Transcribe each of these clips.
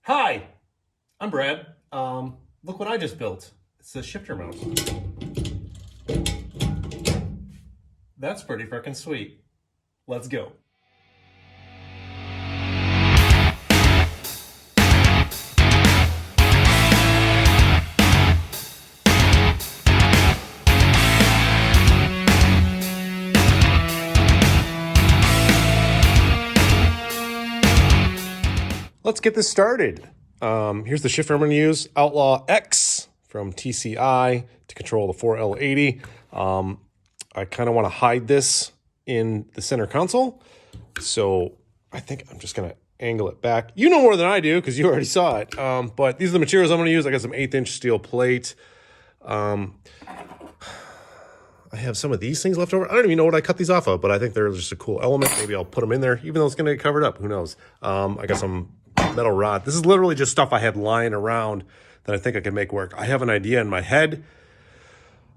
Hi, I'm Brad. Look what I just built. It's a shifter mount. That's pretty freaking sweet. Let's go. Let's get this started. Here's the shifter I'm going to use, Outlaw X from TCI to control the 4L80. I kind of want to hide this in the center console. So I think I'm just going to angle it back. You know more than I do because you already saw it. But these are the materials I'm going to use. I got some 1/8" steel plate. I have some of these things left over. I don't even know what I cut these off of, but I think they're just a cool element. Maybe I'll put them in there, even though it's going to get covered up. Who knows? I got some metal rod. This is literally just stuff I had lying around that I think I can make work. I have an idea in my head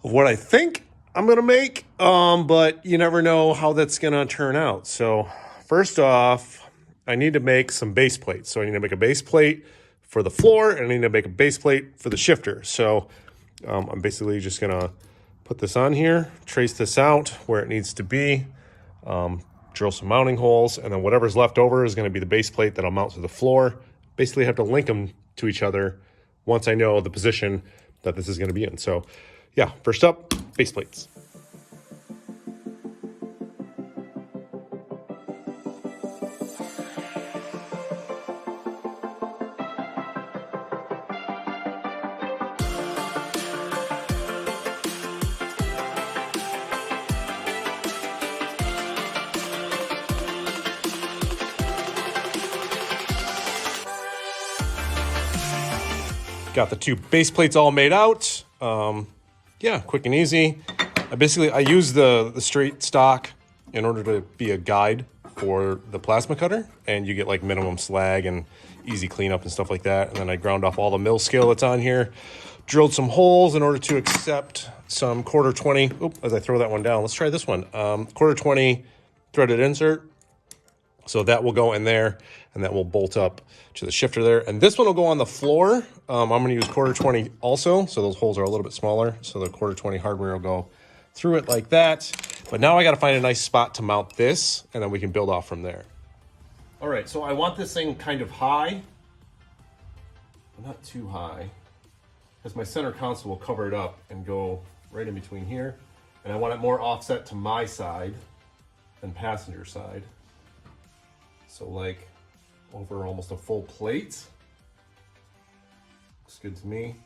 of what I think I'm going to make, but you never know how that's going to turn out. So first off, I need to make some base plates. So I need to make a base plate for the floor, and I need to make a base plate for the shifter. So I'm basically just going to put this on here, trace this out where it needs to be, drill some mounting holes, and then whatever's left over is going to be the base plate that I'll mount to the floor. Basically have to link them to each other once I know the position that this is going to be in. So yeah, first up, base plates. Got the two base plates all made out. Yeah, quick and easy. I use the straight stock in order to be a guide for the plasma cutter, and you get like minimum slag and easy cleanup and stuff like that. And then I ground off all the mill scale that's on here, drilled some holes in order to accept some 1/4-20. Oop, as I throw that one down, let's try this one. 1/4-20 threaded insert. So that will go in there, and that will bolt up to the shifter there. And this one will go on the floor. I'm going to use 1/4-20 also, so those holes are a little bit smaller. So the 1/4-20 hardware will go through it like that. But now I got to find a nice spot to mount this, and then we can build off from there. All right, so I want this thing kind of high, but not too high, because my center console will cover it up and go right in between here. And I want it more offset to my side than passenger side. So like over almost a full plate. Looks good to me.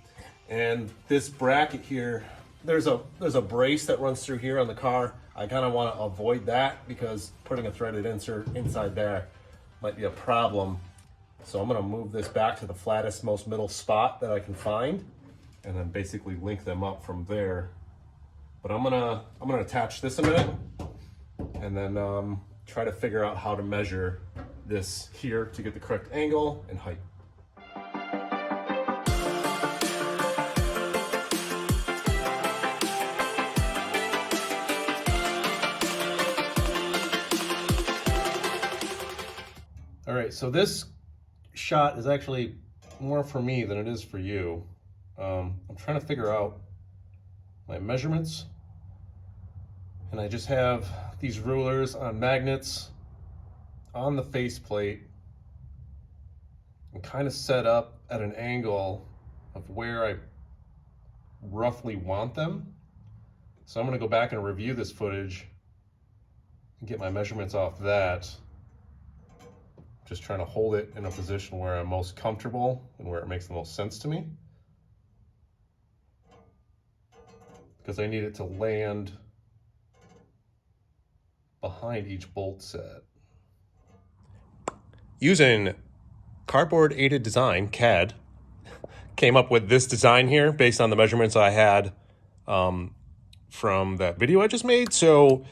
And this bracket here, there's a brace that runs through here on the car. I kind of want to avoid that because putting a threaded insert inside there might be a problem. So I'm going to move this back to the flattest, most middle spot that I can find, and then basically link them up from there. But I'm gonna attach this a minute, and then try to figure out how to measure this here to get the correct angle and height. All right, so this shot is actually more for me than it is for you. I'm trying to figure out my measurements, and I just have these rulers on magnets on the faceplate and kind of set up at an angle of where I roughly want them. So I'm going to go back and review this footage and get my measurements off that. Just trying to hold it in a position where I'm most comfortable and where it makes the most sense to me, because I need it to land behind each bolt set. Using cardboard aided design, CAD, came up with this design here based on the measurements I had from that video I just made. So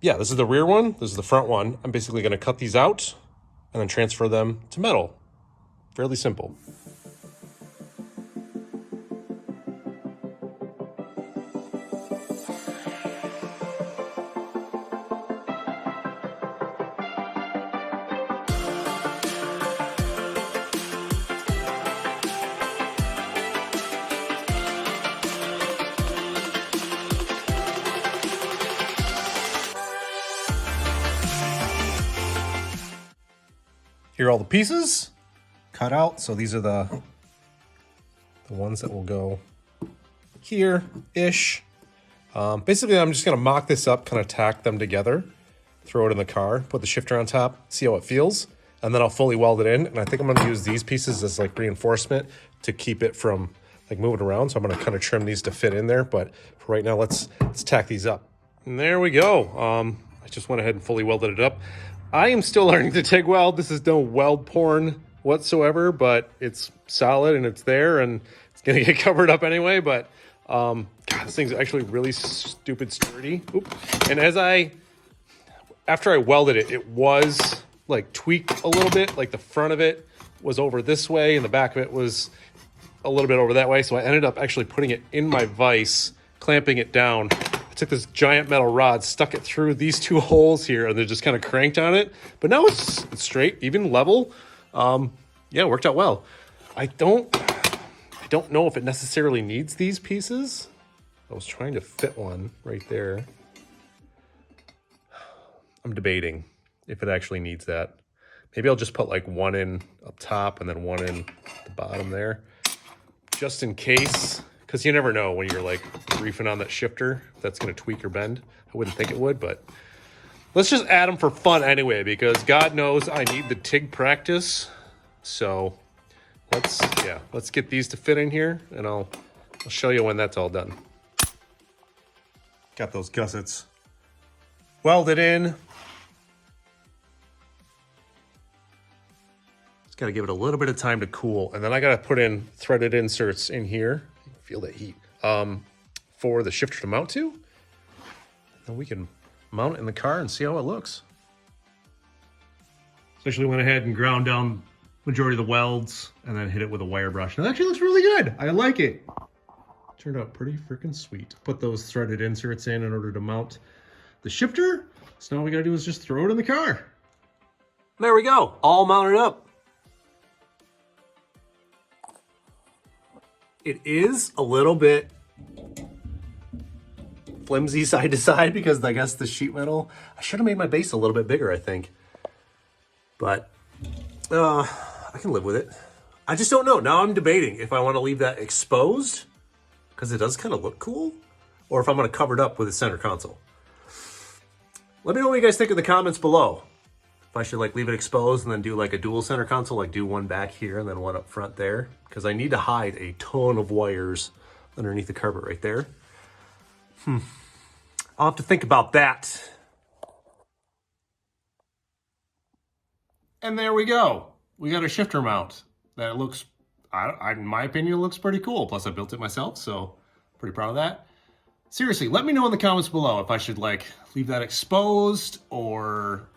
yeah, this is the rear one, this is the front one. I'm basically going to cut these out and then transfer them to metal. Fairly simple. Here are all the pieces cut out. So these are the ones that will go here-ish. Basically, I'm just gonna mock this up, kind of tack them together, throw it in the car, put the shifter on top, see how it feels, and then I'll fully weld it in. And I think I'm gonna use these pieces as like reinforcement to keep it from like moving around. So I'm gonna kind of trim these to fit in there. But for right now, let's tack these up. And there we go. I just went ahead and fully welded it up. I am still learning to TIG weld. This is no weld porn whatsoever, but it's solid and it's there and it's gonna get covered up anyway. But God, this thing's actually really stupid sturdy. Oop. And after I welded it, it was like tweaked a little bit. Like the front of it was over this way and the back of it was a little bit over that way. So I ended up actually putting it in my vise, clamping it down. I took this giant metal rod, stuck it through these two holes here, and then just kind of cranked on it. But now it's straight, even level. Yeah, it worked out well. I don't know if it necessarily needs these pieces. I was trying to fit one right there. I'm debating if it actually needs that. Maybe I'll just put like one in up top and then one in the bottom there, just in case, because you never know when you're like reefing on that shifter if that's going to tweak or bend. I wouldn't think it would, but let's just add them for fun anyway, because God knows I need the TIG practice. So let's get these to fit in here, and I'll show you when that's all done. Got those gussets welded in. Just got to give it a little bit of time to cool, and then I got to put in threaded inserts in here. Feel that heat for the shifter to mount to, and we can mount it in the car and see how it looks. So actually went ahead and ground down majority of the welds and then hit it with a wire brush. And it actually looks really good. I like it. Turned out pretty freaking sweet. Put those threaded inserts in order to mount the shifter. So now all we gotta do is just throw it in the car. There we go, all mounted up. It is a little bit flimsy side to side because I guess the sheet metal, I should have made my base a little bit bigger, I think. But I can live with it. I just don't know. Now I'm debating if I want to leave that exposed because it does kind of look cool, or if I'm going to cover it up with a center console. Let me know what you guys think in the comments below. If I should like leave it exposed and then do like a dual center console, like do one back here and then one up front there, because I need to hide a ton of wires underneath the carpet right there. I'll have to think about that. And there we go. We got a shifter mount that looks, in my opinion, looks pretty cool. Plus I built it myself, so pretty proud of that. Seriously, let me know in the comments below if I should like leave that exposed or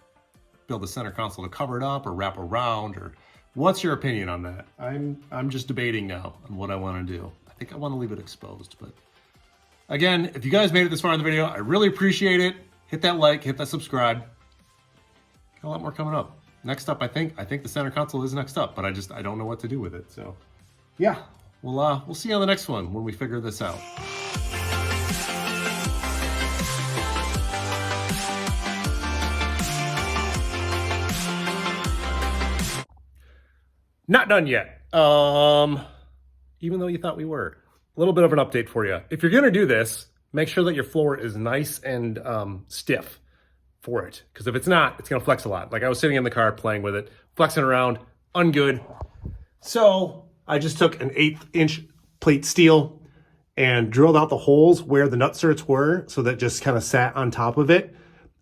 build a center console to cover it up or wrap around, or what's your opinion on that? I'm just debating now on what I want to do. I think I want to leave it exposed, but again, if you guys made it this far in the video, I really appreciate it. Hit that like, hit that subscribe. Got a lot more coming up. Next up, I think the center console is next up, but I don't know what to do with it. So yeah, we'll see you on the next one when we figure this out. Not done yet. Even though you thought we were. A little bit of an update for you. If you're gonna do this, make sure that your floor is nice and stiff for it, because if it's not, it's gonna flex a lot. Like I was sitting in the car playing with it, flexing around, ungood. So I just took an 1/8 inch plate steel and drilled out the holes where the nutserts were, so that just kind of sat on top of it,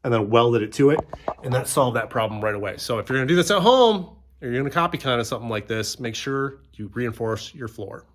and then welded it to it, and that solved that problem right away. So if you're gonna do this at home, or you're gonna copy kind of something like this, make sure you reinforce your floor.